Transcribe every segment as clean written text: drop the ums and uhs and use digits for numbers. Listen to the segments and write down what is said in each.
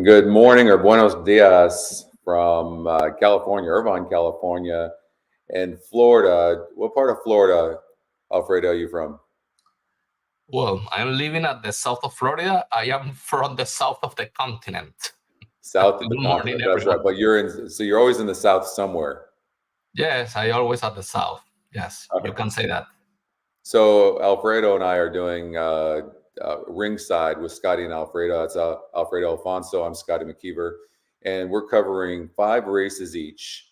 Good morning or buenos dias from California, Irvine, California, and Florida. What part of Florida, Alfredo, are you from? Well, I'm living at the south of Florida. I am from the south of the continent. South of Good the morning, continent. That's right. everyone. But you're in, so you're always in the south somewhere. Yes, I always at the south. Yes, you can say that. So Alfredo and I are doing Ringside with Scotty and Alfredo. That's Alfredo Alfonso. I'm Scotty McKeever, and we're covering 5 races each.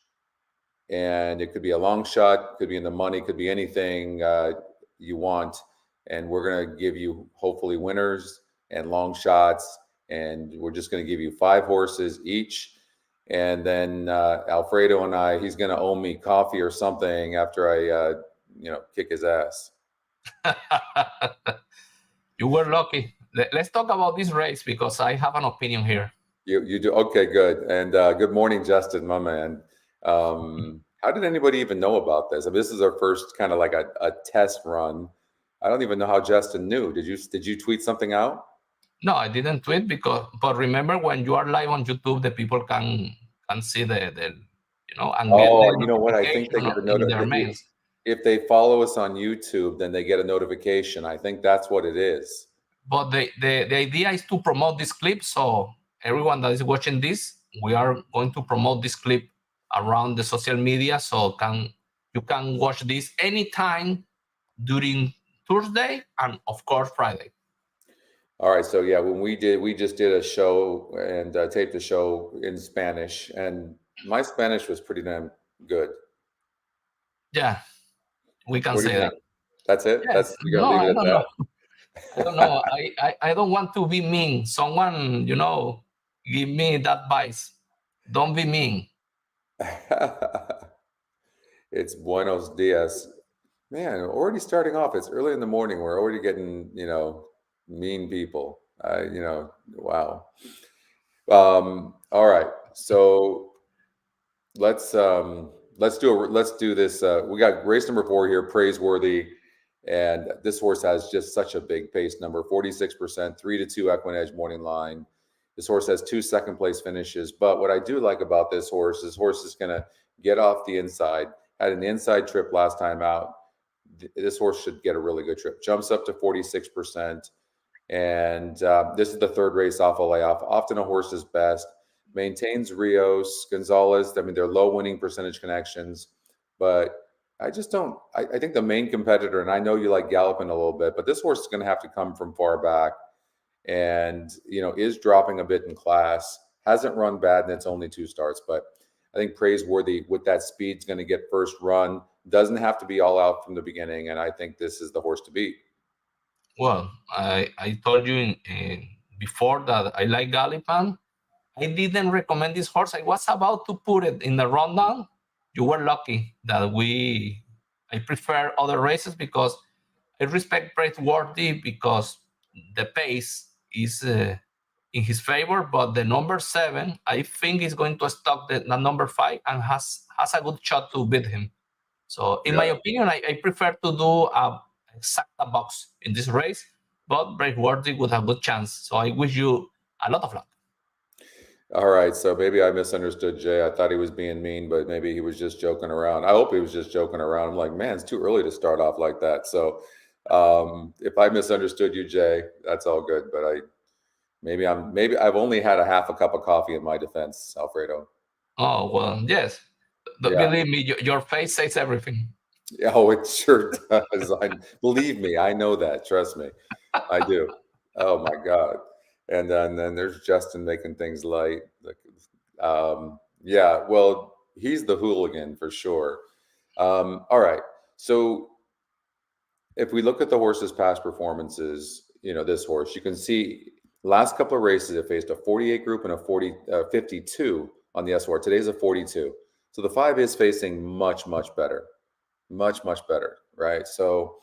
And it could be a long shot, could be in the money, could be anything you want. And we're going to give you hopefully winners and long shots. And we're just going to give you 5 horses each. And then Alfredo and I, he's going to owe me coffee or something after I kick his ass. You were lucky. Let's talk about this race because I have an opinion here. You do okay, good, and good morning, Justin, my man. How did anybody even know about this? I mean, this is our first kind of like a test run. I don't even know how Justin knew. Did you tweet something out? No, I didn't tweet but remember when you are live on YouTube, the people can see and get the Oh, you know what? I think they notification get a in note their mails. if they follow us on YouTube, then they get a notification. I think that's what it is. But the idea is to promote this clip. So everyone that is watching this, we are going to promote this clip around the social media. So you can watch this anytime during Thursday and of course Friday. All right, so yeah, we just did a show and taped a show in Spanish, and my Spanish was pretty damn good. Yeah, we can What do you say that. think? That's it? Yes. You're gonna No, leave I it don't know. at I don't know. I don't want to be mean. Someone, give me that advice. Don't be mean. that? It's buenos dias. Man, already starting off. It's early in the morning. We're already getting, mean people. Wow. All right. So let's do this. We got race number 4 here, praiseworthy. And this horse has just such a big pace number, 46%, 3-2 EquinEdge morning line. This horse has 2 second-place finishes. But what I do like about this horse is going to get off the inside. Had an inside trip last time out. This horse should get a really good trip. Jumps up to 46%. And this is the third race off a layoff. Often a horse's best. Maintains Rios, Gonzalez. I mean, they're low winning percentage connections. But I just don't. I think the main competitor, and I know you like galloping a little bit, but this horse is going to have to come from far back, and is dropping a bit in class. Hasn't run bad in its only 2 starts, but I think praiseworthy with that speed is going to get first run. Doesn't have to be all out from the beginning, and I think this is the horse to beat. Well, I told you before that I like Galipan. I didn't recommend this horse. I was about to put it in the rundown. You were lucky that I prefer other races because I respect Praiseworthy because the pace is in his favor, but the number 7, I think is going to stop the number 5 and has a good shot to beat him. So, in my Yeah. opinion, I prefer to do a exacta box in this race, but Praiseworthy would have good chance. So, I wish you a lot of luck. All right, so maybe I misunderstood Jay. I thought he was being mean, but maybe he was just joking around. I hope he was just joking around. I'm like, man, it's too early to start off like that. So, if I misunderstood you, Jay, that's all good. But maybe I've only had a half a cup of coffee in my defense, Alfredo. Oh, well, yes. Yeah. Believe me, your face says everything. Oh, it sure does. Believe me, I know that. Trust me, I do. Oh my God. And then there's Justin making things light. Yeah, well, he's the hooligan for sure. All right. So if we look at the horse's past performances, this horse, you can see last couple of races it faced a 48 group and a 52 on the SOR. Today's a 42. So the 5 is facing much, much better. Much better, right? So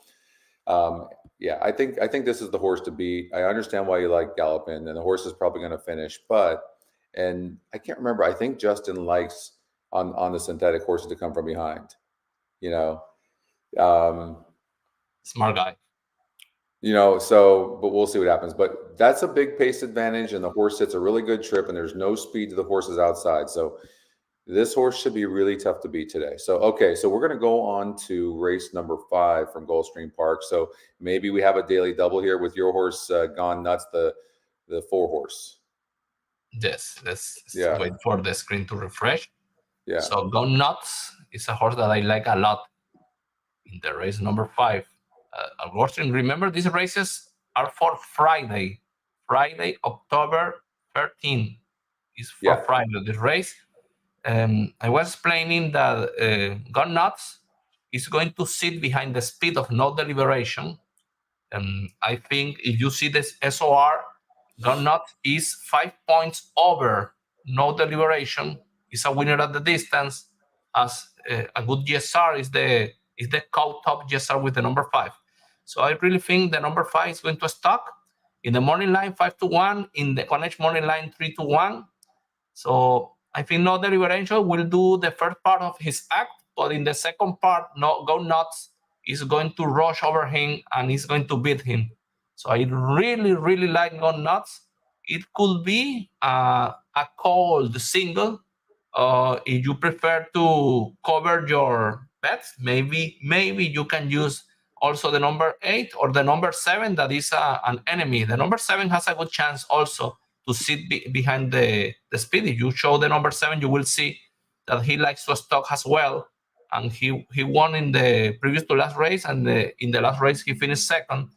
yeah, I think this is the horse to beat. I understand why you like Gallopin, and the horse is probably going to finish, and I can't remember. I think Justin likes on the synthetic horses to come from behind. You know, um, Smart guy. So, but we'll see what happens. But that's a big pace advantage, and the horse hits a really good trip, and there's no speed to the horses outside. So this horse should be really tough to beat today. So, okay, so we're going to go on to race number 5 from Gulfstream Park. So maybe we have a daily double here with your horse, Gone Nuts, the 4 horse. Yes, let's Yeah. wait for the screen to refresh. Yeah. So Go Nuts is a horse that I like a lot in the race number 5. Unfortunately, remember these races are for Friday. Friday, October 13th is for Yeah. Friday, this race. I was explaining that Go Nuts is going to sit behind the speed of no deliberation. I think if you see this SOR, Go Nuts is 5 points over no deliberation. Is a winner at the distance. As a good GSR is the top GSR with the number 5. So I really think the number 5 is going to stock in the morning line 5-1, in the EquinEdge morning line 3-1. So I think no deliberation will do the first part of his act, but in the second part, Go Nuts is going to rush over him and is going to beat him. So I really, really like Go Nuts. It could be a cold single. If you prefer to cover your bets, maybe you can use also the number 8 or the number 7 that is an enemy. The number 7 has a good chance also to sit behind the speed. If you show the number 7, you will see that he likes to stock as well. And he won in the previous to last race, and in the last race he finished second.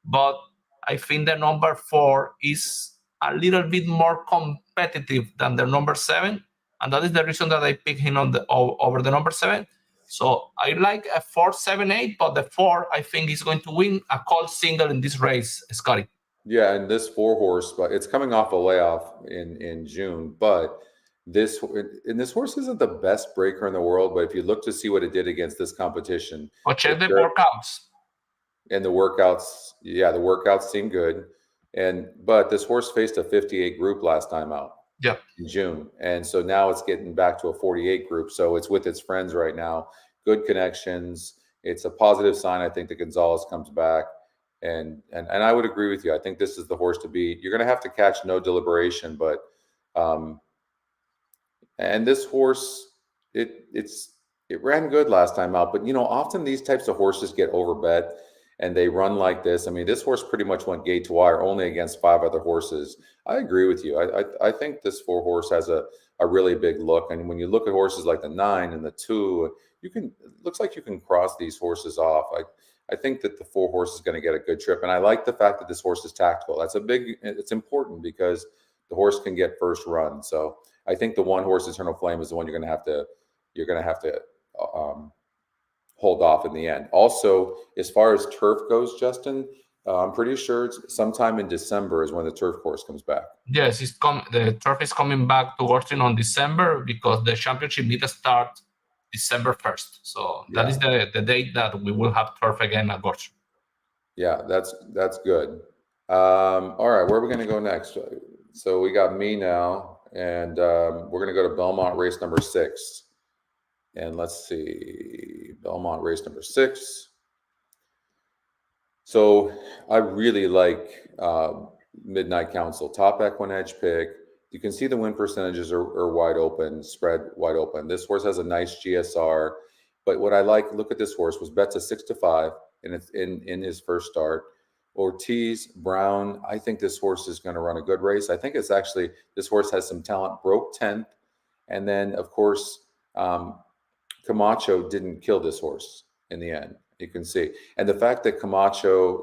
But I think the number 4 is a little bit more competitive than the number 7, and that is the reason that I picked him on over the number 7. So I like a 4-7-8, but the 4 I think is going to win a cold single in this race, Scotty. Yeah, and this 4 horse, but it's coming off a layoff in June, but this horse isn't the best breaker in the world, but if you look to see what it did against this competition, But check the workouts. And the workouts seem good. But this horse faced a 58 group last time out. Yeah. In June. And so now it's getting back to a 48 group. So it's with its friends right now. Good connections. It's a positive sign. I think that Gonzalez comes back. And I would agree with you. I think this is the horse to beat. You're going to have to catch no deliberation, but and this horse, it ran good last time out. But often these types of horses get overbet and they run like this. I mean, this horse pretty much went gate to wire only against 5 other horses. I agree with you. I think this 4 horse has a really big look. And when you look at horses like the 9 and the 2, it looks like you can cross these horses off. I think that the 4 horse is going to get a good trip. And I like the fact that this horse is tactical. It's important because the horse can get first run. So I think the 1 horse, Eternal Flame, is the one you're going to have to hold off in the end. Also, as far as turf goes, Justin, I'm pretty sure it's sometime in December is when the turf course comes back. Yes, the turf is coming back to Gulfstream on December because the championship need to start December 1st. So that is the date that we will have turf again at Gulfstream. Yeah, that's good. All right, where are we going to go next? So we got me now, and we're going to go to Belmont race number 6. And let's see, Belmont race number 6. So I really like Midnight Council, top EquinEdge pick. You can see the win percentages are wide open, spread wide open. This horse has a nice GSR, but what I look at this horse, was bet to 6-5 in his first start. Ortiz, Brown, I think this horse is going to run a good race. I think it's actually, this horse has some talent, broke 10th. And then, of course, Camacho didn't kill this horse in the end. You can see, and the fact that Camacho,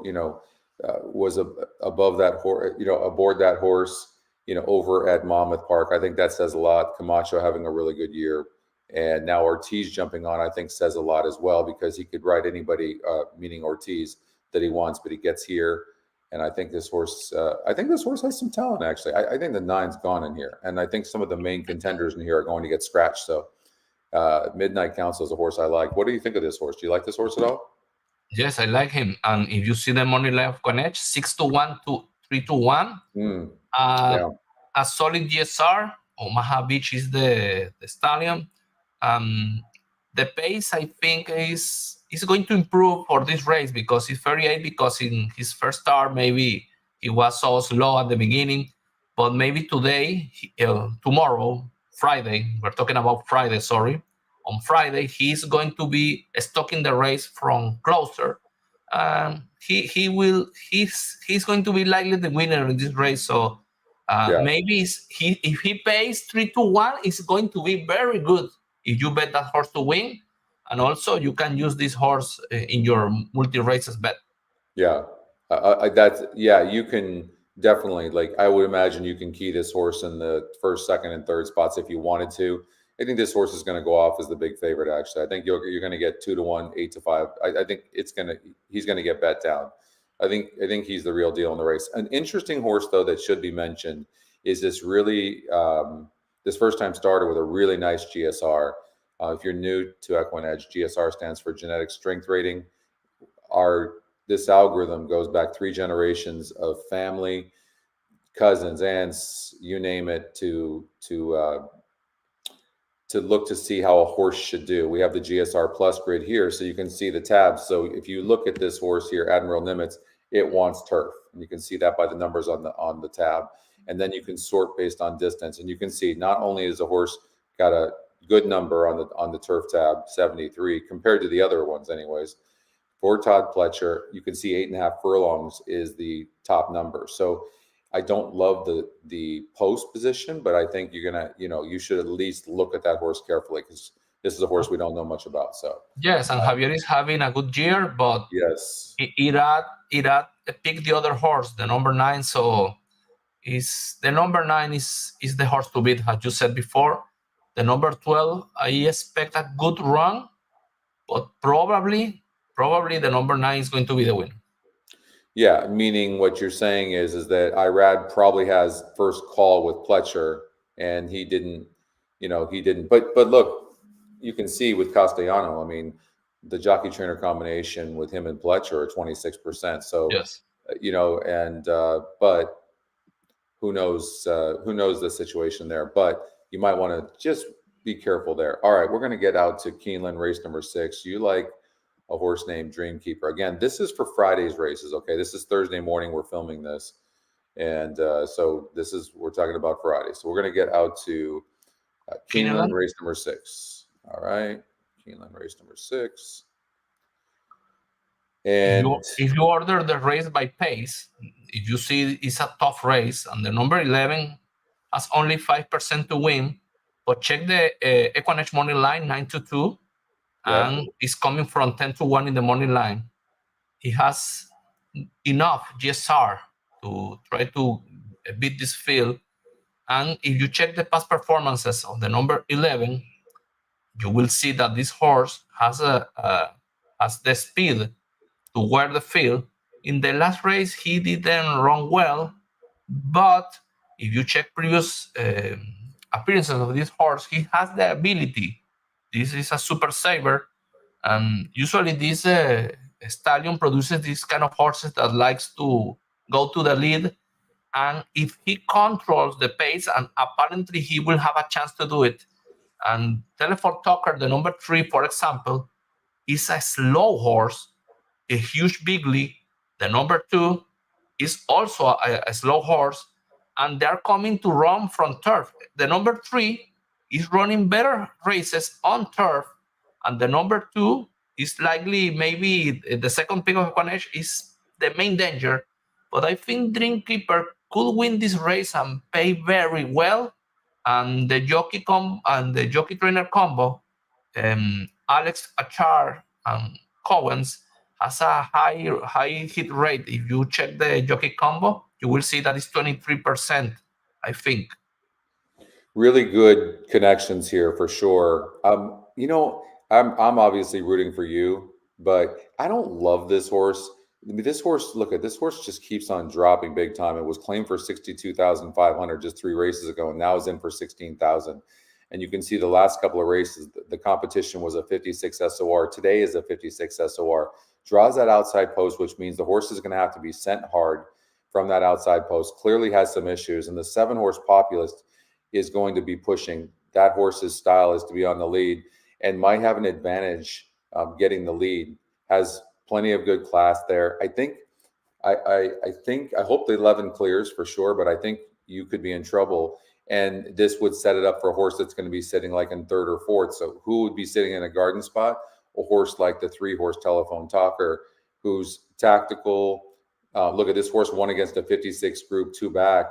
was above that horse, aboard that horse, over at Monmouth Park, I think that says a lot. Camacho having a really good year, and now Ortiz jumping on, I think says a lot as well, because he could ride anybody, meaning Ortiz, that he wants, but he gets here, and I think this horse, has some talent actually. I think the 9's gone in here, and I think some of the main contenders in here are going to get scratched. So. Midnight Council is a horse I like. What do you think of this horse? Do you like this horse at all? Yes, I like him. And if you see the money line of EquinEdge, 6-1 to 3-1, a solid GSR. Omaha Beach is the stallion. The pace, I think, is is going to improve for this race because he's 38, because in his first start, maybe he was so slow at the beginning, but maybe today, tomorrow, Friday, we're talking about Friday, sorry. On Friday, he's going to be stalking the race from closer. He's going to be likely the winner in this race. So maybe if he pays 3-1, it's going to be very good if you bet that horse to win. And also you can use this horse in your multi-races bet. Yeah, you can definitely, like, I would imagine you can key this horse in the first, second, and third spots if you wanted to. I think this horse is going to go off as the big favorite. Actually, I think you're going to get 2-1, 8-5. I think he's going to get bet down. I think he's the real deal in the race. An interesting horse though that should be mentioned is this really this first time starter with a really nice GSR. If you're new to EquinEdge, GSR stands for genetic strength rating. This algorithm goes back 3 generations of family, cousins, aunts, you name it, to look to see how a horse should do. We have the GSR Plus grid here, so you can see the tabs. So if you look at this horse here, Admiral Nimitz, it wants turf, and you can see that by the numbers on the tab. And then you can sort based on distance, and you can see not only is the horse got a good number on the turf tab, 73, compared to the other ones, anyways. For Todd Pletcher, you can see 8.5 furlongs is the top number. So I don't love the post position, but I think you should at least look at that horse carefully, because this is a horse we don't know much about. So yes, and Javier is having a good year, but yes, Irad picked the other horse, the number 9. So the number 9 is the horse to beat, as you said before. The number 12, I expect a good run, but probably the number 9 is going to be the winner. Yeah, meaning what you're saying is that Irad probably has first call with Pletcher, and he didn't. But look, you can see with Castellano, I mean, the jockey trainer combination with him and Pletcher are 26%. So yes, but who knows the situation there? But you might want to just be careful there. All right, we're going to get out to Keeneland, race number 6. You like a horse named Dreamkeeper. Again, this is for Friday's races. Okay, this is Thursday morning. We're filming this, and so we're talking about Friday. So we're going to get out to Keeneland, race number 6. All right, Keeneland, race number 6. And if you order the race by pace, if you see it's a tough race, and the number 11 has only 5% to win, but check the EquinEdge money line 9-2. And it's coming from 10-1 in the money line. He has enough GSR to try to beat this field. And if you check the past performances of the number 11, you will see that this horse has the speed to wear the field. In the last race, he didn't run well, but if you check previous appearances of this horse, he has the ability. This is a super saver, and usually this stallion produces these kind of horses that likes to go to the lead, and if he controls the pace, and apparently he will have a chance to do it. And Telefort Tucker, the number 3, for example, is a slow horse, a huge bigly. The number 2 is also a slow horse, and they're coming to run from turf. The number 3 is running better races on turf, and the number 2 is likely maybe the second pick of EquinEdge is the main danger. But I think Dreamkeeper could win this race and pay very well. And the jockey trainer combo, Alex Achar and Cowens, has a high hit rate. If you check the jockey combo, you will see that it's 23%, I think. Really good connections here for sure. I'm obviously rooting for you, but I don't love this horse. I mean, this horse just keeps on dropping big time. It was claimed for 62,500 just 3 races ago, and now is in for 16,000. And you can see the last couple of races, the competition was a 56 SOR. Today is a 56 SOR. Draws that outside post, which means the horse is going to have to be sent hard from that outside post. Clearly has some issues, and the 7-horse Populist is going to be pushing. That horse's style is to be on the lead and might have an advantage getting the lead. Has plenty of good class there. I think I hope the 11 clears for sure, but I think you could be in trouble. And this would set it up for a horse that's going to be sitting like in third or fourth. So who would be sitting in a garden spot? A horse like the 3-horse Telephone Talker, who's tactical. Look at this horse, won against a 56 group, 2 back.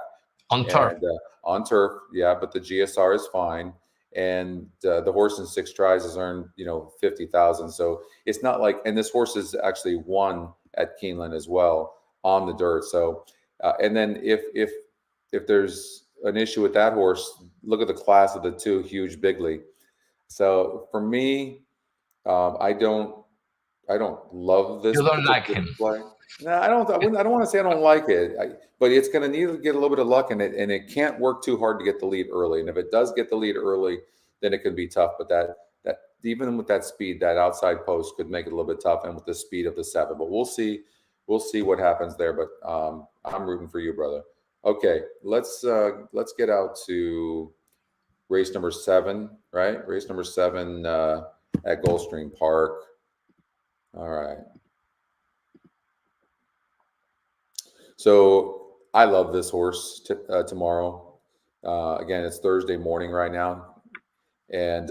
On turf. On turf, yeah, but the GSR is fine. And the horse in 6 tries has earned, 50,000. So it's not like, and this horse has actually won at Keeneland as well on the dirt. So, and then if there's an issue with that horse, look at the class of the 2 huge Bigley. So for me, I don't love this. You don't like him. Play. No, I don't want to say I don't like it, but it's going to need to get a little bit of luck in it, and it can't work too hard to get the lead early. And if it does get the lead early, then it can be tough. But that even with that speed, that outside post could make it a little bit tough, and with the speed of the 7. But we'll see what happens there. But I'm rooting for you, brother. Okay, let's get out to race number 7, right? Race number 7 at Gulfstream Park. All right. So I love this horse tomorrow. Again, it's Thursday morning right now, and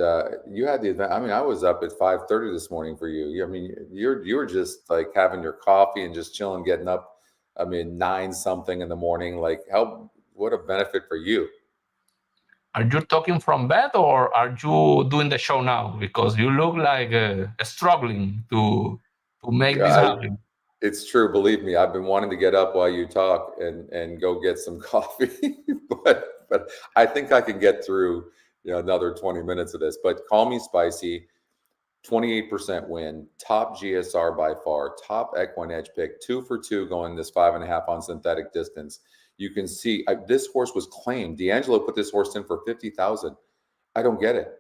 you had the event. I mean, I was up at 5:30 this morning for you. I mean, you were just like having your coffee and just chilling, getting up. I mean, 9 something in the morning. Like, what a benefit for you. Are you talking from bed, or are you doing the show now? Because you look like struggling to make this happen. It's true. Believe me, I've been wanting to get up while you talk and go get some coffee, but I think I can get through another 20 minutes of this. But Call Me Spicy, 28% win, top GSR by far, top EquinEdge pick, 2 for 2 going this 5.5 on synthetic distance. You can see this horse was claimed. D'Angelo put this horse in for 50,000. I don't get it.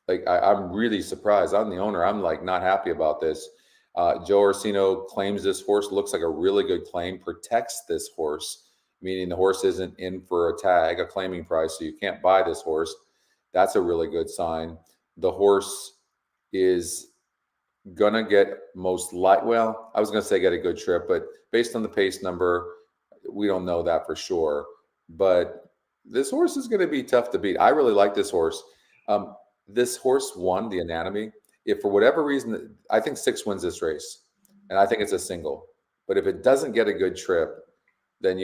Like I'm really surprised. I'm the owner. I'm like not happy about this. Joe Orsino claims this horse, looks like a really good claim, protects this horse, meaning the horse isn't in for a tag, a claiming price, so you can't buy this horse. That's a really good sign. The horse is gonna get I was gonna say get a good trip, but based on the pace number, we don't know that for sure. But this horse is gonna be tough to beat. I really like this horse. This horse won the Anatomy. If for whatever reason, I think 6 wins this race, and I think it's a single. But if it doesn't get a good trip, then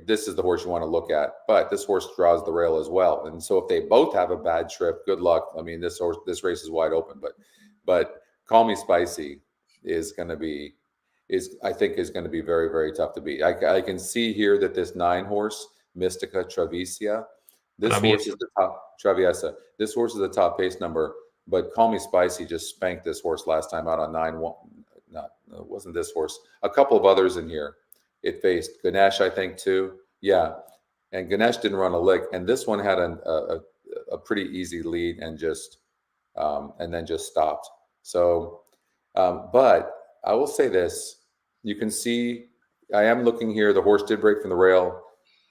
this is the horse you want to look at. But this horse draws the rail as well, and so if they both have a bad trip, good luck. I mean, this race is wide open. But Call Me Spicy is going to be very, very tough to beat. I can see here that this 9 horse Mystica Traviesa, horse is the top Traviesa. This horse is the top pace number. But Call Me Spicy just spanked this horse last time out on 9-1. It wasn't this horse. A couple of others in here. It faced Ganesh, I think, too. Yeah, and Ganesh didn't run a lick. And this one had a pretty easy lead and then just stopped. So, but I will say this: you can see I am looking here. The horse did break from the rail.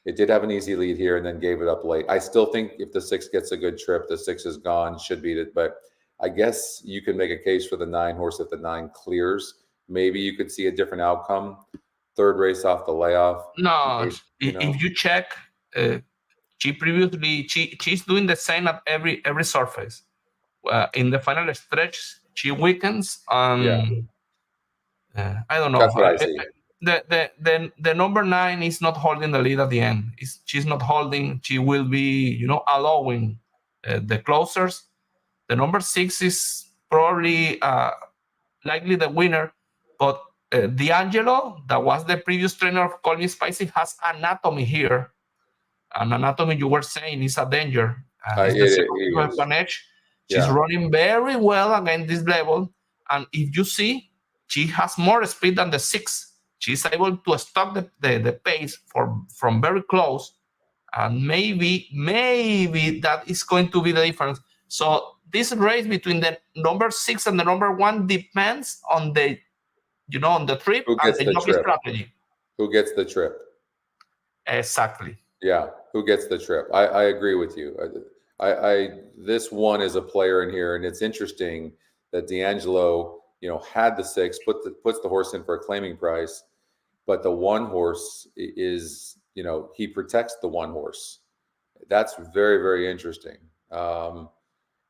It did have an easy lead here and then gave it up late. I still think if the 6 gets a good trip, the 6 is gone, should beat it. But I guess you can make a case for the 9 horse if the 9 clears. Maybe you could see a different outcome. 3rd race off the layoff. No, if you check, she's doing the same at every surface. In the final stretch, she weakens. I don't know. That's what I see. The number 9 is not holding the lead at the end. She's not holding. She will be, allowing the closers. The number 6 is probably likely the winner, but D'Angelo, that was the previous trainer of Call Me Spicy, has Anatomy here. And Anatomy, you were saying, is a danger. She's running very well against this level, and if you see, she has more speed than the 6. She's able to stop the pace from very close, and maybe that is going to be the difference. So this race between the number 6 and the number 1 depends on the on the trip and the jockey strategy. Who gets the trip? Exactly. Yeah, who gets the trip? I agree with you. This one is a player in here, and it's interesting that D'Angelo had the 6, puts the horse in for a claiming price, but the 1 horse is, he protects the 1 horse. That's very, very interesting.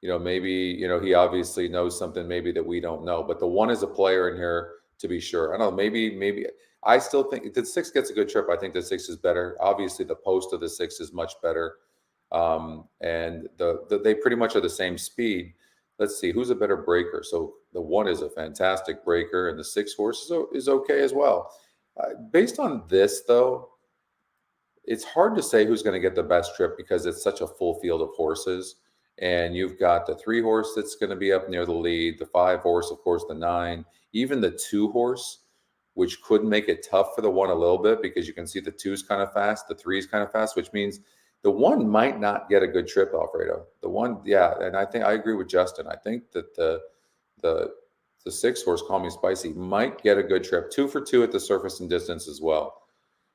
Maybe, he obviously knows something maybe that we don't know, but the 1 is a player in here to be sure. I don't know, maybe I still think the 6 gets a good trip. I think the 6 is better. Obviously the post of the 6 is much better. And they pretty much are the same speed. Let's see, who's a better breaker? So the 1 is a fantastic breaker and the 6 horse is okay as well. Based on this though, it's hard to say who's going to get the best trip because it's such a full field of horses. And you've got the 3 horse that's going to be up near the lead, the 5 horse, of course, the 9, even the 2 horse, which could make it tough for the 1 a little bit because you can see the 2's kind of fast, the 3's kind of fast, which means the 1 might not get a good trip, Alfredo. The 1, yeah, and I think I agree with Justin. I think that the 6 horse, Call Me Spicy, might get a good trip. 2 for 2 at the surface and distance as well.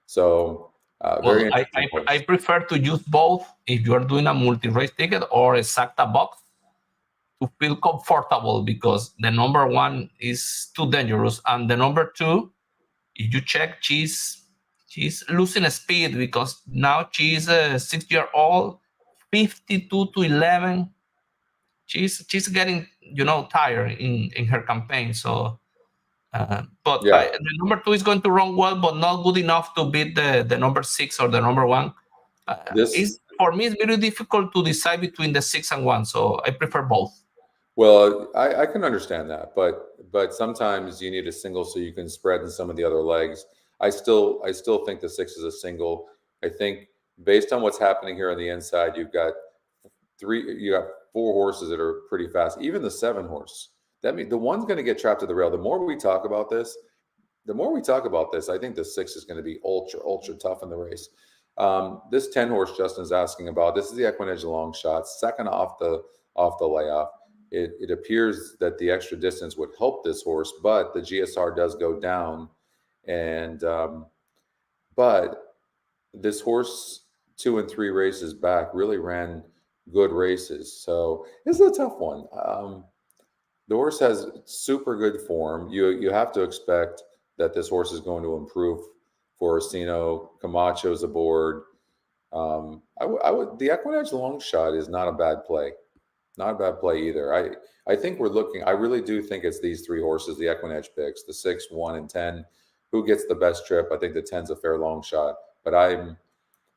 So. I prefer to use both if you are doing a multi-race ticket or exacta box to feel comfortable because the number 1 is too dangerous and the number 2, if you check, she's losing speed because now she's a 6-year-old, 52 to 11. She's getting tired in her campaign. So. But yeah. The number 2 is going to run well, but not good enough to beat the number 6 or the number 1. For me, it's very difficult to decide between the 6 and 1, so I prefer both. Well, I can understand that, but sometimes you need a single so you can spread in some of the other legs. I still think the 6 is a single. I think based on what's happening here on the inside, you've got 4 horses that are pretty fast, even the 7 horse. That means the 1's going to get trapped to the rail. The more we talk about this, I think the 6 is going to be ultra tough in the race. This 10 horse Justin's asking about, this is the EquinEdge long shot, second off the layoff. It appears that the extra distance would help this horse, but the GSR does go down. And but this horse 2 and 3 races back really ran good races. So this is a tough one. The horse has super good form. You have to expect that this horse is going to improve for Orsino. Camacho's aboard. The EquinEdge long shot is not a bad play. Not a bad play either. I think we're looking. I really do think it's these 3 horses. The EquinEdge picks the 6, 1, and 10. Who gets the best trip? I think the 10's a fair long shot. But I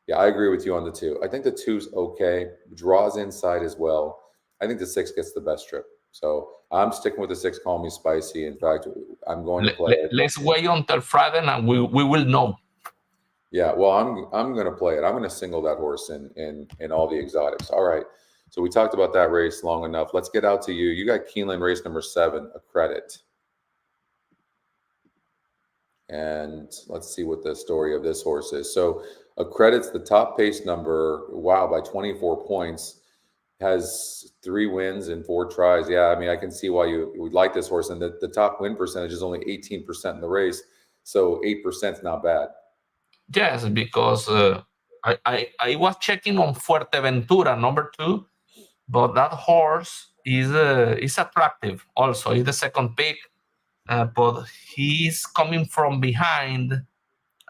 agree with you on the 2. I think the 2's okay. Draws inside as well. I think the 6 gets the best trip. So I'm sticking with the 6, Call Me Spicy. In fact, I'm going to play it. Let's wait until Friday and we will know. Yeah, well, I'm going to play it. I'm going to single that horse in all the exotics. All right. So we talked about that race long enough. Let's get out to you. You got Keeneland race number 7, EquinEgde. And let's see what the story of this horse is. So EquinEgde's the top pace number. Wow, by 24 points. Has 3 wins and 4 tries. Yeah, I mean, I can see why you would like this horse. And the top win percentage is only 18% in the race. So 8% is not bad. Yes, because I was checking on Fuerteventura, number 2, but that horse is attractive also. He's the second pick, but he's coming from behind.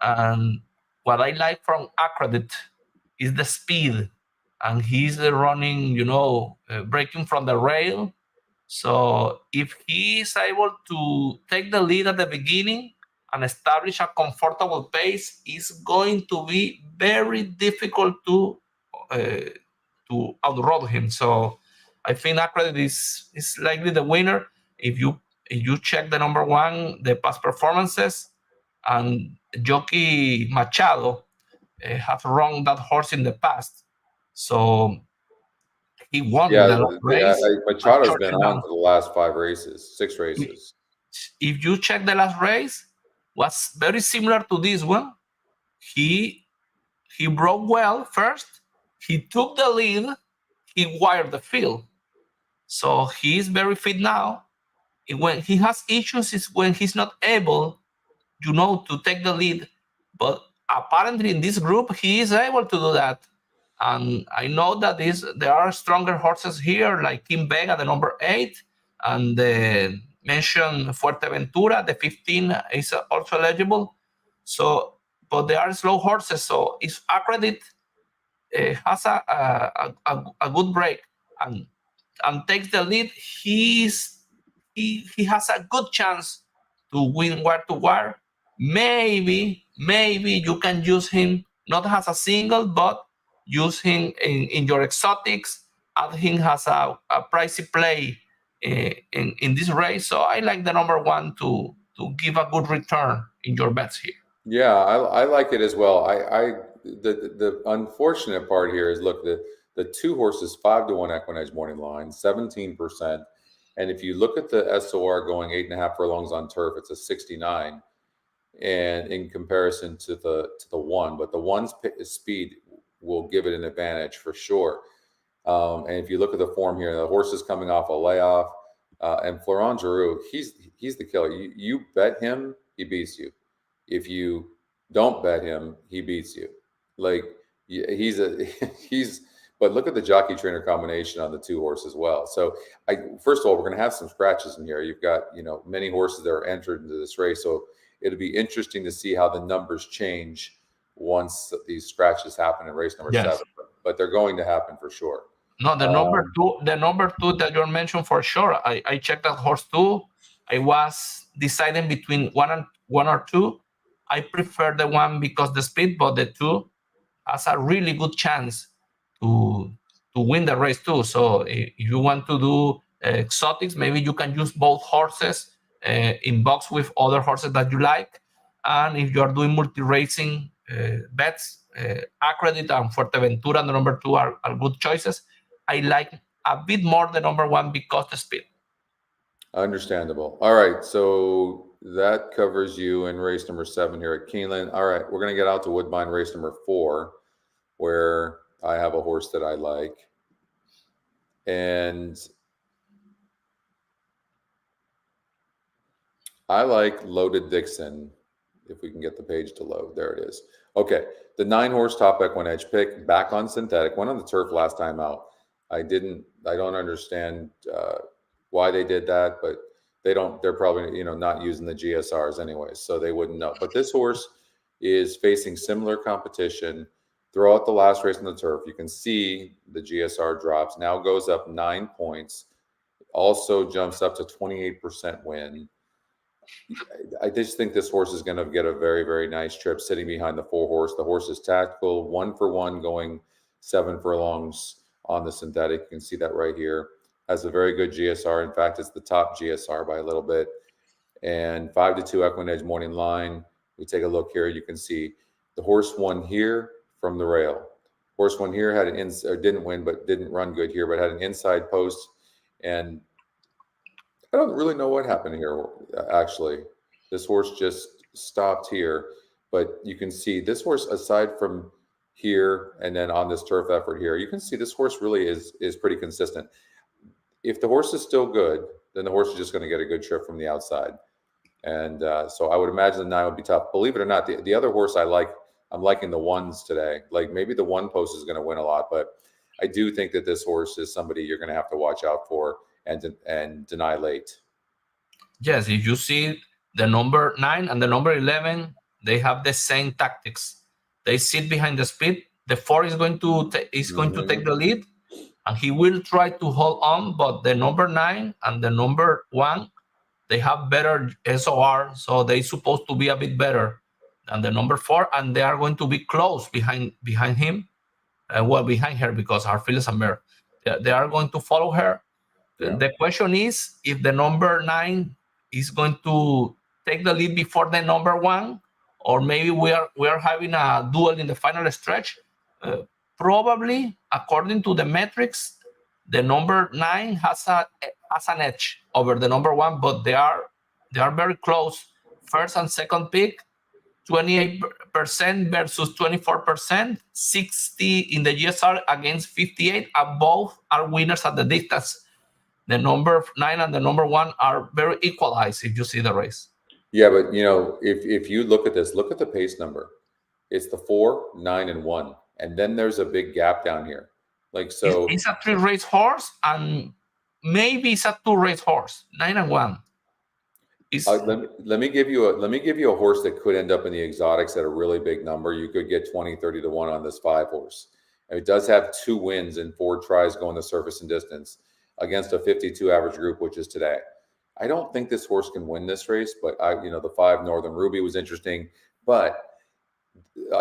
And what I like from EquinEgde is the speed. And he's running, breaking from the rail. So if he is able to take the lead at the beginning and establish a comfortable pace, it's going to be very difficult to outrun him. So I think EquinEgde is likely the winner. If you check the number 1, the past performances, and Jockey Machado have run that horse in the past. So he won the race. Machado's been on for the last 5 races, 6 races. If you check the last race, was very similar to this one. He broke well first. He took the lead. He wired the field. So he is very fit now. When he has issues is when he's not able, to take the lead. But apparently in this group, he is able to do that. And I know that there are stronger horses here, like Team Vega, the number 8, and the mentioned Fuerteventura, the 15 is also eligible. So, but they are slow horses. So if Accredit has a good break and takes the lead, he has a good chance to win wire to wire. Maybe you can use him not as a single, but use him in your exotics. Add him as a pricey play in this race. So I like the number one to give a good return in your bets here. Yeah, I like it as well. The unfortunate part here is, look, the two horses 5-1 EquinEdge morning line, 17%. And if you look at the SOR going 8.5 furlongs on turf, it's a 69. And in comparison to the one, but the one's speed will give it an advantage for sure. And if you look at the form here, the horse is coming off a layoff, and Florent Giroux, he's the killer. You bet him, he beats you. If you don't bet him, he beats you. Like he's. But look at the jockey trainer combination on the two horses as well. So first of all, we're going to have some scratches in here. You've got many horses that are entered into this race, so it'll be interesting to see how the numbers change once these scratches happen in race number 7. But they're going to happen for sure. No, the number two that you mentioned for sure. I checked that horse too. I was deciding between one or two. I prefer the one because the speed, but the two has a really good chance to win the race too. So if you want to do exotics, maybe you can use both horses in box with other horses that you like. And if you are doing multi-racing bets, Accredit and Fuerteventura, the number 2 are good choices. I like a bit more the number 1 because the speed. Understandable. All right, so that covers you in race number 7 here at Keeneland. All right, we're going to get out to Woodbine race number 4, where I have a horse that I like. And I like Loaded Dixon, if we can get the page to load. There it is. Okay, the 9-horse top EquinEdge pick, back on synthetic, went on the turf last time out. I don't understand why they did that, but they're probably, not using the GSRs anyways, so they wouldn't know. But this horse is facing similar competition throughout the last race on the turf. You can see the GSR drops, now goes up 9 points, also jumps up to 28% win. I just think this horse is going to get a very, very nice trip sitting behind the 4-horse. The horse is tactical, 1 for 1, going 7 furlongs on the synthetic. You can see that right here. Has a very good GSR. In fact, it's the top GSR by a little bit. And 5-2 EquinEdge morning line. We take a look here. You can see the horse won here from the rail. Horse won here, had didn't win, but didn't run good here, but had an inside post. And I don't really know what happened here, actually. This horse just stopped here. But you can see this horse, aside from here and then on this turf effort here, you can see this horse really is pretty consistent. If the horse is still good, then the horse is just going to get a good trip from the outside. And so I would imagine the 9 would be tough. Believe it or not, the other horse I'm liking the 1s today. Like maybe the 1 post is going to win a lot, but I do think that this horse is somebody you're going to have to watch out for and deny late. Yes, if you see the number 9 and the number 11, they have the same tactics. They sit behind the speed. The 4 is going to take the lead, and he will try to hold on. But the number 9 and the number 1, they have better SOR, so they're supposed to be a bit better than the number 4, and they are going to be close behind him. Behind her, because her field is a mare. They are going to follow her. Yeah. The question is if the number 9 is going to take the lead before the number 1, or maybe we are having a duel in the final stretch. Probably, according to the metrics, the number 9 has an edge over the number 1, but they are very close. First and second pick, 28% versus 24%, 60 in the GSR against 58, and both are winners at the distance. The number 9 and the number 1 are very equalized if you see the race. Yeah, but if you look at this, look at the pace number. It's the 4, 9, and 1, and then there's a big gap down here. Like so, it's a 3-race horse, and maybe it's a 2-race horse, 9 and 1. Let me give you a horse that could end up in the exotics at a really big number. You could get 20, 30 to 1 on this 5 horse. And it does have 2 wins and 4 tries going the surface and distance against a 52 average group, which is today. I don't think this horse can win this race, but the 5 Northern Ruby was interesting, but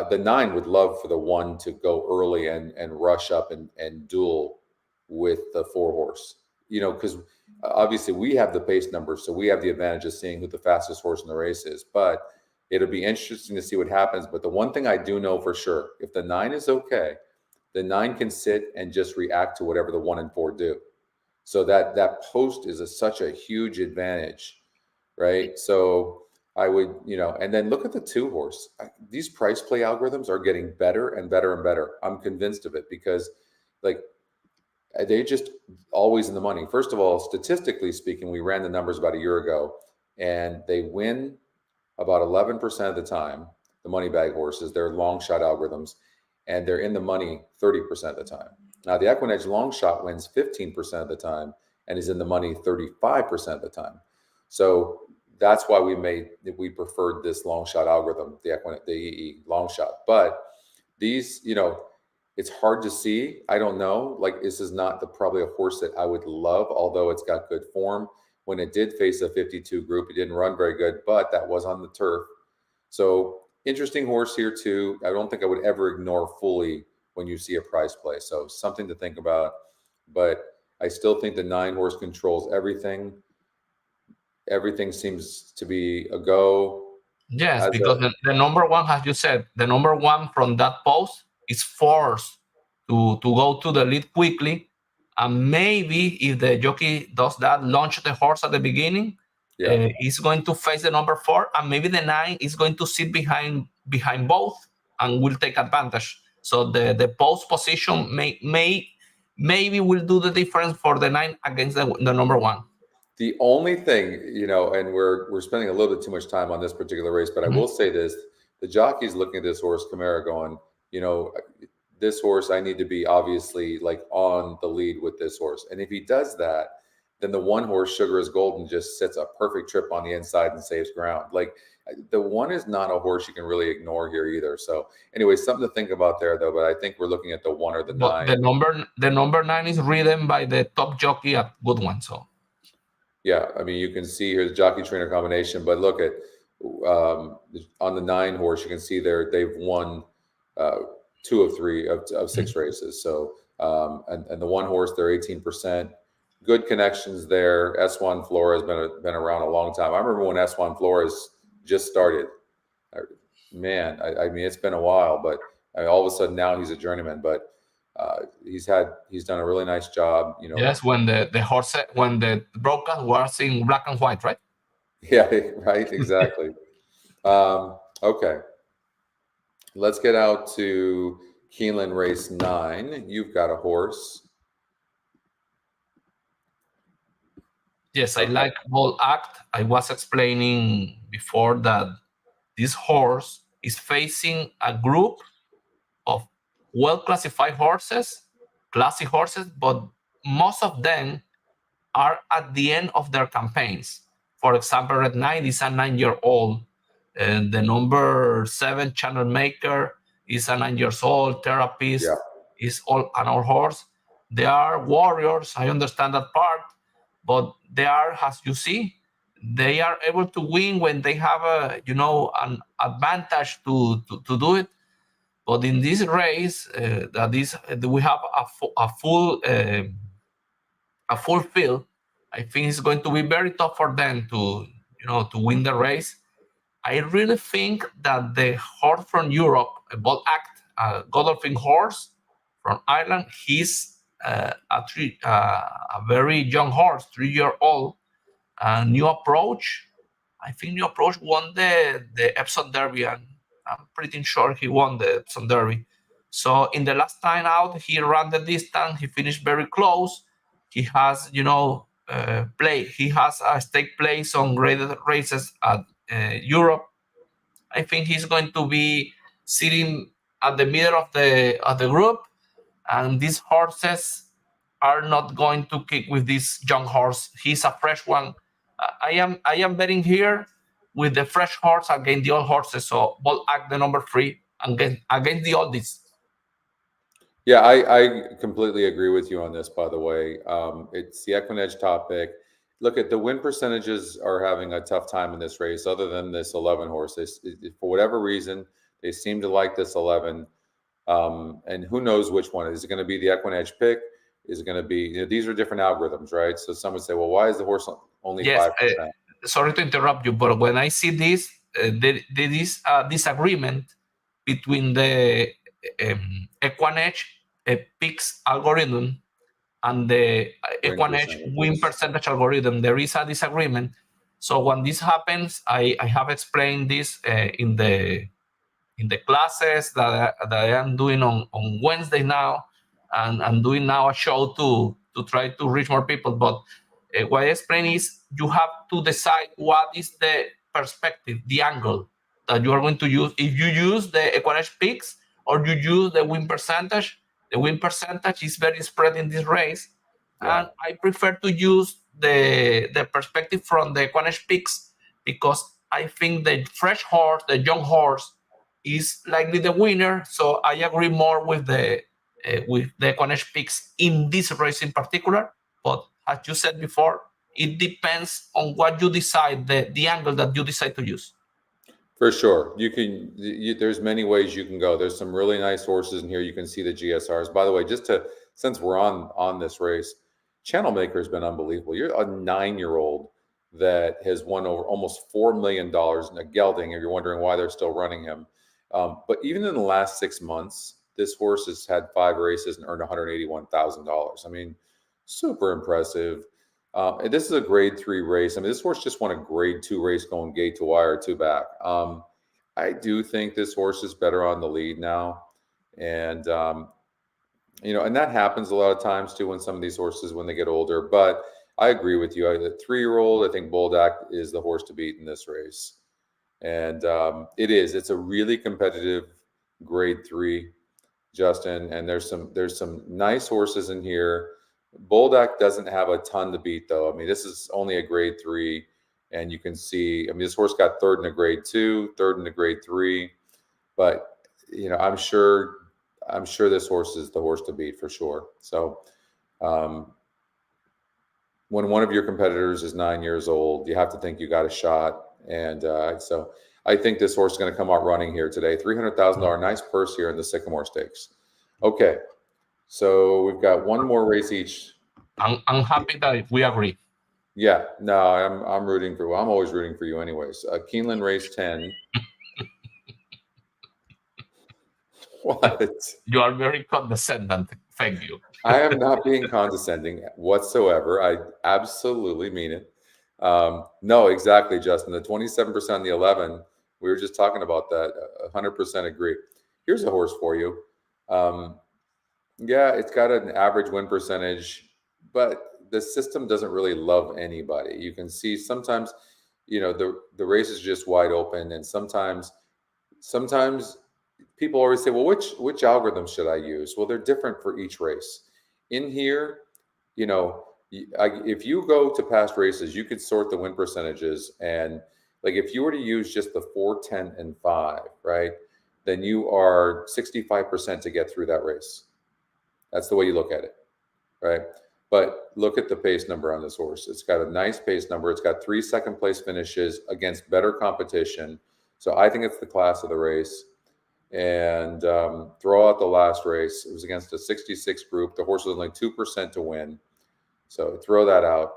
the 9 would love for the 1 to go early and rush up and duel with the 4 horse, because obviously we have the pace numbers, so we have the advantage of seeing who the fastest horse in the race is, but it'll be interesting to see what happens. But the one thing I do know for sure, if the 9 is okay, the 9 can sit and just react to whatever the 1 and 4 do. So that post is such a huge advantage, right? So I would, and then look at the 2 horse. These price play algorithms are getting better and better and better. I'm convinced of it because they just always in the money. First of all, statistically speaking, we ran the numbers about a year ago, and they win about 11% of the time, the money bag horses. They're long shot algorithms, and they're in the money 30% of the time. Now, the EquinEdge long shot wins 15% of the time and is in the money 35% of the time. So that's why we preferred this long shot algorithm, the EE long shot. But these, it's hard to see. I don't know. This is not probably a horse that I would love, although it's got good form. When it did face a 52 group, it didn't run very good, but that was on the turf. So interesting horse here too. I don't think I would ever ignore fully when you see a price play. So something to think about. But I still think the 9 horse controls everything. Everything seems to be a go. Yes, because the number 1, as you said, the number 1 from that post is forced to go to the lead quickly. And maybe if the jockey does that, launch the horse at the beginning, he's going to face the number 4, and maybe the 9 is going to sit behind both and will take advantage. So the post position maybe will do the difference for the 9 against the number 1. The only thing, and we're spending a little bit too much time on this particular race, but I will say this: the jockey's looking at this horse, Camara, going, this horse, I need to be obviously on the lead with this horse. And if he does that, then the 1 horse, Sugar is Golden, just sets a perfect trip on the inside and saves ground. The 1 is not a horse you can really ignore here either. So anyway, something to think about there though, but I think we're looking at the 1 or the 9. The number 9 is ridden by the top jockey at Goodwin, so. Yeah, I mean, you can see here the jockey trainer combination, but look at on the 9 horse, you can see there they've won 2 of 3 of 6 races. So and the 1 horse, they're 18%. Good connections there. S1 Flores been around a long time. I remember when S1 Flores just started. Man, I mean, it's been a while, but all of a sudden now he's a journeyman. But he's done a really nice job. Yes, when the broadcast was in black and white, right? Yeah, right, exactly. Okay, let's get out to Keeneland race 9. You've got a horse. Yes, I like Bold Act. I was explaining before that this horse is facing a group of well-classified horses, classy horses, but most of them are at the end of their campaigns. For example, Red Knight is a 9-year-old, and the number 7 Channel Maker is a 9 years old. Therapist is an old horse. They are warriors. I understand that part, but they are, as you see, they are able to win when they have an advantage to do it. But in this race, we have a full field. I think it's going to be very tough for them to win the race. I really think that the horse from Europe, a Bold Act, a Godolphin horse from Ireland, he's a very young horse, 3-year-old. New Approach. I think New Approach won the Epsom Derby, and I'm pretty sure he won the Epsom Derby. So in the last time out, he ran the distance. He finished very close. He has, he has a stake place on graded races at Europe. I think he's going to be sitting at the middle of the group, and these horses are not going to kick with this young horse. He's a fresh one, I am betting here with the fresh horse against the old horses. So Bold Act the number 3 against the oldies. Yeah, I completely agree with you on this, by the way. It's the EquinEdge topic. Look at the win percentages are having a tough time in this race, other than this 11 horse. For whatever reason, they seem to like this 11. And who knows which one? Is it going to be the EquinEdge pick? Is it going to be, these are different algorithms, right? So some would say, well, why is the horse only 5%? Sorry to interrupt you, but when I see this, there is a disagreement between the EquinEdge picks algorithm and the EquinEdge win percentage algorithm. There is a disagreement. So when this happens, I have explained this in the classes that I am doing on Wednesday now, and I'm doing now a show to try to reach more people. But what I explain is you have to decide what is the perspective, the angle that you are going to use. If you use the EquinEdge picks or you use the win percentage, the win percentage is very spread in this race. Yeah. And I prefer to use the perspective from the EquinEdge picks because I think the fresh horse, the young horse, is likely the winner. So I agree more with the EquinEdge picks in this race in particular. But as you said before, it depends on what you decide, the angle that you decide to use. For sure. There's many ways you can go. There's some really nice horses in here. You can see the GSRs. By the way, since we're on this race, Channel Maker has been unbelievable. You're a 9-year-old that has won over almost $4 million in a gelding, if you're wondering why they're still running him. But even in the last 6 months, this horse has had 5 races and earned $181,000. I mean, super impressive. And this is a grade 3 race. I mean, this horse just won a grade 2 race going gate to wire, 2 back. I do think this horse is better on the lead now. And, and that happens a lot of times too when some of these horses, when they get older. But I agree with you. The 3-year-old, I think Bold Act is the horse to beat in this race. And it's a really competitive grade 3, Justin. And there's some nice horses in here. Bold Act doesn't have a ton to beat, though. I mean, this is only a grade 3, and you can see, I mean, this horse got 3rd in a grade 2, 3rd in a grade 3, but I'm sure this horse is the horse to beat for sure. So, when one of your competitors is 9 years old, you have to think you got a shot, and so I think this horse is going to come out running here today. $300,000, nice purse here in the Sycamore Stakes. Okay. So we've got one more race each. I'm happy that we agree. Yeah, no, I'm always rooting for you anyways. Keeneland race 10. What? You are very condescending. Thank you. I am not being condescending whatsoever. I absolutely mean it. No, exactly, Justin. The 27% on the 11, we were just talking about that. 100% agree. Here's a horse for you. Yeah, it's got an average win percentage, but the system doesn't really love anybody. You can see sometimes, the race is just wide open, and sometimes people always say, well, which algorithm should I use? Well, they're different for each race. In here, if you go to past races, you could sort the win percentages, and like if you were to use just the 4, 10, and 5, right, then you are 65% to get through that race. That's the way you look at it, right? But look at the pace number on this horse. It's got a nice pace number. It's got 3 second-place finishes against better competition. So I think it's the class of the race. And throw out the last race. It was against a 66 group. The horse was only 2% to win. So throw that out.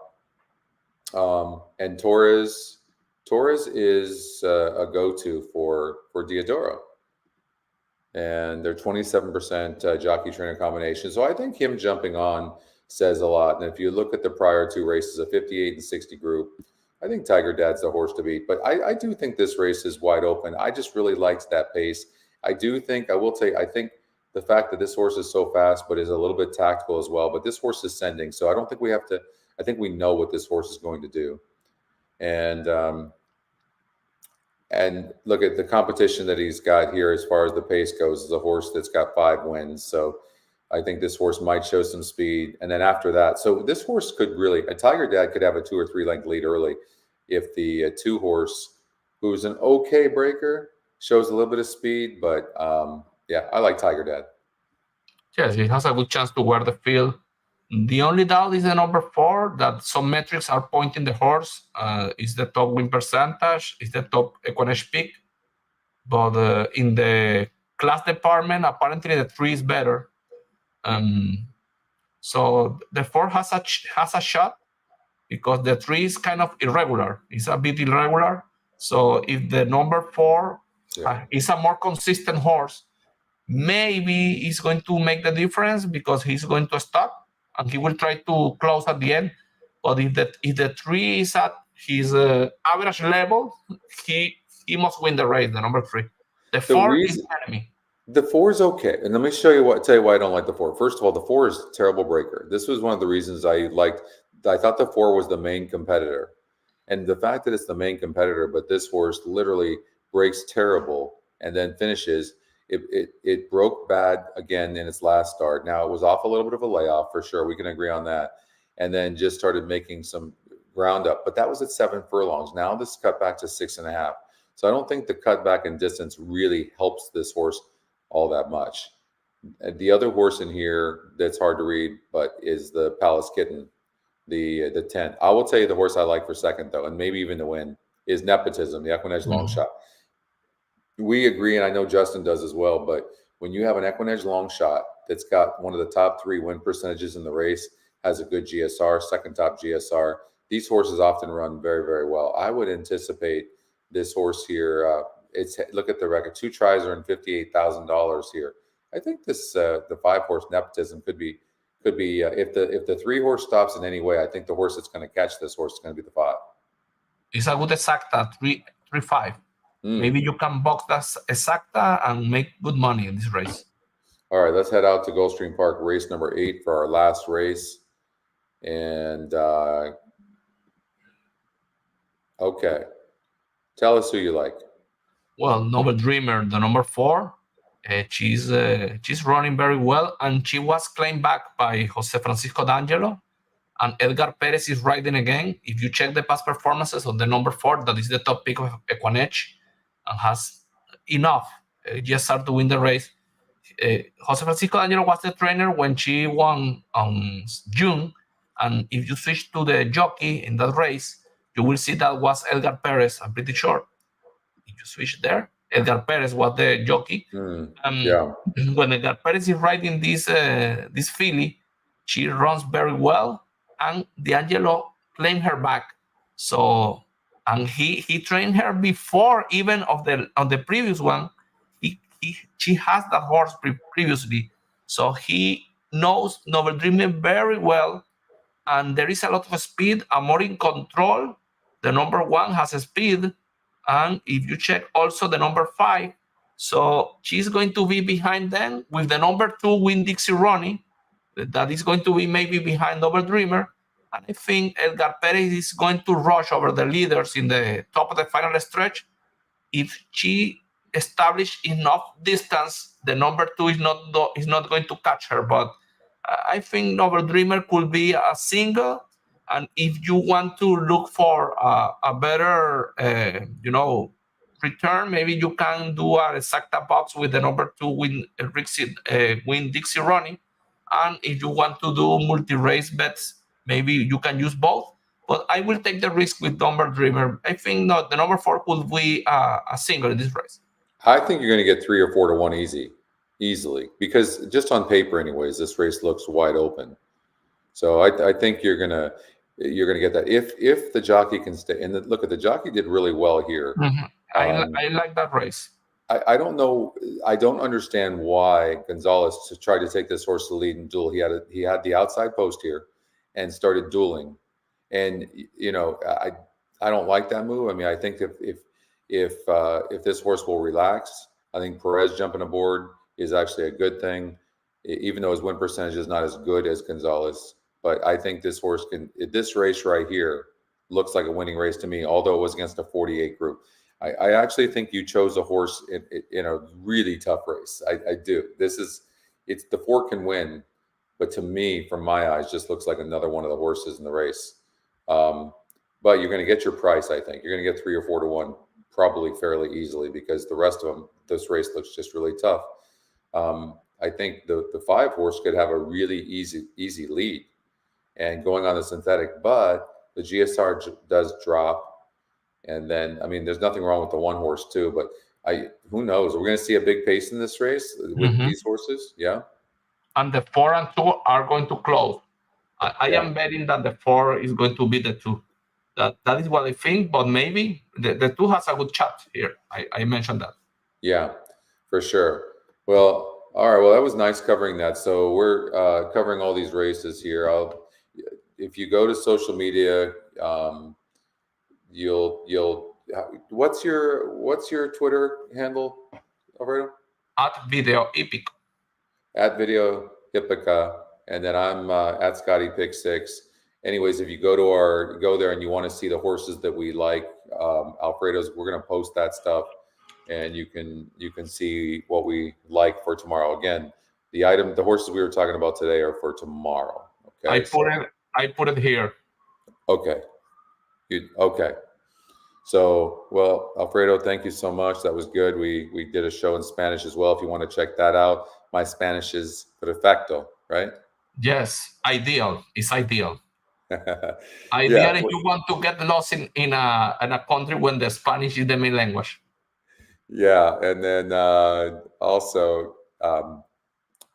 And Torres is a go-to for Diodoro. And they're 27% jockey trainer combination. So I think him jumping on says a lot. And if you look at the prior 2 races, a 58 and 60 group, I think Tiger Dad's the horse to beat. But I do think this race is wide open. I just really liked that pace. I think the fact that this horse is so fast, but is a little bit tactical as well. But this horse is sending. So I don't think I think we know what this horse is going to do. And look at the competition that he's got here as far as the pace goes. Is a horse that's got 5 wins. So I think this horse might show some speed. And then after that, so this horse could really, a Tiger Dad could have a 2 or 3 length lead early. if the 2-horse, who's an okay breaker, shows a little bit of speed. But yeah, I like Tiger Dad. Yes, he has a good chance to wear the field. The only doubt is the number 4, that some metrics are pointing the horse. Is the top win percentage, is the top EquinEdge pick. But in the class department, apparently the 3 is better. So the 4 has a shot, because the 3 is kind of irregular. It's a bit irregular. So if the number 4 is a more consistent horse, maybe he's going to make the difference, because he's going to stop and he will try to close at the end. But if the 3 is at his average level, he must win the race. The number 3, the 4 is enemy. The 4 is okay, and let me tell you why I don't like the 4. First of all, the 4 is a terrible breaker. This was one of the reasons I thought the 4 was the main competitor, and the fact that it's the main competitor, but this horse literally breaks terrible and then finishes. It broke bad again in its last start. Now it was off a little bit of a layoff for sure. We can agree on that, and then just started making some ground up. But that was at 7 furlongs. Now this cut back to 6.5. So I don't think the cutback in distance really helps this horse all that much. The other horse in here that's hard to read, but is the Palace Kitten, the 10. I will tell you the horse I like for second, though, and maybe even to win, is Nepotism, the EquinEdge long shot. We agree, and I know Justin does as well, but when you have an EquinEdge long shot that's got one of the top 3 win percentages in the race, has a good GSR, second top GSR, these horses often run very, very well. I would anticipate this horse here, look at the record. 2 tries earned $58,000 here. I think this the 5-horse Nepotism could be if the 3-horse stops in any way. I think the horse that's going to catch this horse is going to be the 5. It's a good exacta 3-5. Maybe you can box that exacta and make good money in this race. All right, let's head out to Gulfstream Park, race number 8 for our last race. And okay, tell us who you like. Well, Noble Dreamer, the number 4, she's running very well, and she was claimed back by Jose Francisco D'Angelo, and Edgar Perez is riding again. If you check the past performances of the number 4, that is the top pick of EquinEdge, and has enough GSR to win the race. Jose Francisco D'Angelo was the trainer when she won on June, and if you switch to the jockey in that race, you will see that was Edgar Perez. I'm pretty sure. If you switch there, Edgar Perez was the jockey. When Edgar Perez is riding this filly, she runs very well, and D'Angelo claimed her back. So, and he trained her before even on the previous one. She has that horse previously, so he knows Noble Dreamer very well, and there is a lot of speed and more in control. The number 1 has a speed, and if you check also the number 5, so she's going to be behind them with the number 2 Winn-Dixie Ronnie. That is going to be maybe behind Noble Dreamer. And I think Edgar Perez is going to rush over the leaders in the top of the final stretch. If she establishes enough distance, the number 2 is not going to catch her. But I think Noble Dreamer could be a single. And if you want to look for a better, return, maybe you can do a exacta box with the number 2 Winn-Dixie Ronnie. And if you want to do multi-race bets, maybe you can use both. But I will take the risk with Noble Dreamer. I think the number 4 could be a single in this race. I think you're going to get 3 or 4 to 1 easily, because just on paper, anyways, this race looks wide open. So I think you're gonna get that if the jockey can stay. And look at the jockey did really well here. I like that race. I don't know. I don't understand why Gonzalez tried to take this horse to the lead and duel. He had the outside post here and started dueling. And I don't like that move. I mean, I think if this horse will relax, I think Perez jumping aboard is actually a good thing, even though his win percentage is not as good as Gonzalez. But I think this horse this race right here looks like a winning race to me, although it was against a 48 group. I actually think you chose a horse in a really tough race. I do. It's the 4 can win, but to me, from my eyes, just looks like another one of the horses in the race. But but you're going to get your price. I think you're going to get 3 or 4 to 1 probably fairly easily, because the rest of them, this race looks just really tough. I think the 5 horse could have a really easy lead and going on the synthetic, but the GSR does drop. And then, I mean, there's nothing wrong with the 1 horse too, but who knows? We're going to see a big pace in this race with these horses. Yeah. And the 4 and 2 are going to close. I Yeah. am betting that the 4 is going to be the 2. That is what I think, but maybe the 2 has a good shot here. I mentioned that. Yeah, for sure. Well, all right. Well, that was nice covering that. So we're covering all these races here. If you go to social media, you'll. What's your Twitter handle, Alfredo? @Video Hípico. @Video Hípica, and then I'm at Scotty Pick 6. Anyways, if you go there and you want to see the horses that we like, Alfredo's, we're going to post that stuff, and you can see what we like for tomorrow. Again, the horses we were talking about today are for tomorrow. Okay. I put it here. Okay. Okay. So, well, Alfredo, thank you so much. That was good. We did a show in Spanish as well. If you want to check that out, my Spanish is perfecto, right? Yes, ideal. It's ideal. Yeah. You want to get lost in a country when the Spanish is the main language. Yeah, and then also,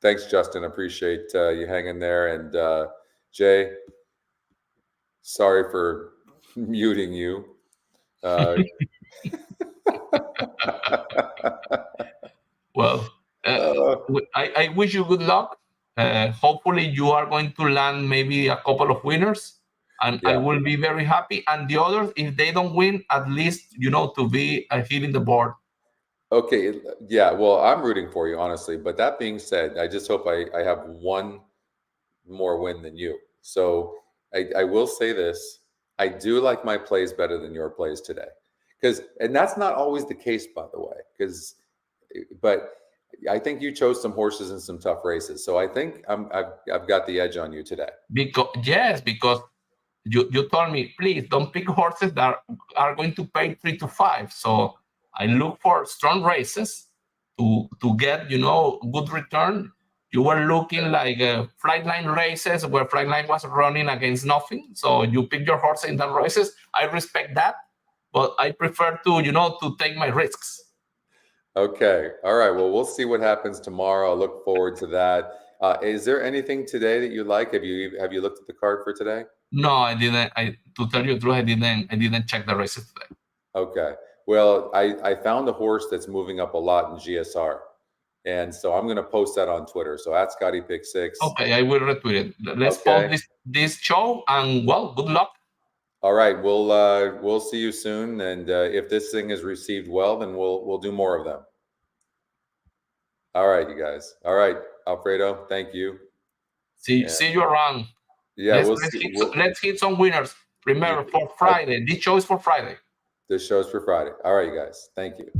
thanks, Justin. Appreciate you hanging there. And Jay, sorry for muting you. Well, I wish you good luck. Hopefully, you are going to land maybe a couple of winners, and I will be very happy. And the others, if they don't win, at least to be hitting the board. Okay, yeah. Well, I'm rooting for you, honestly. But that being said, I just hope I have one more win than you. So I will say this: I do like my plays better than your plays today, and that's not always the case, by the way. But I think you chose some horses in some tough races, so I think I've got the edge on you today. Because you told me, please don't pick horses that are going to pay 3 to 5. So I look for strong races to get good return. You were looking like Flightline races where Flightline was running against nothing. So you pick your horse in that races. I respect that, but I prefer to take my risks. Okay. All right. Well, we'll see what happens tomorrow. I look forward to that. Is there anything today that you like? Have you looked at the card for today? No, I didn't. To tell you the truth, I didn't check the races today. Okay. Well, I found a horse that's moving up a lot in GSR. And so I'm going to post that on Twitter. So at Scotty Pick 6. Okay, I will retweet it. Let's post this show, and well, good luck. All right, we'll see you soon, and if this thing is received well, then we'll do more of them. All right, you guys. All right, Alfredo, thank you. See you around. Yeah, let's hit some winners. Remember, for Friday. This show is for Friday. This show is for Friday. All right, you guys. Thank you.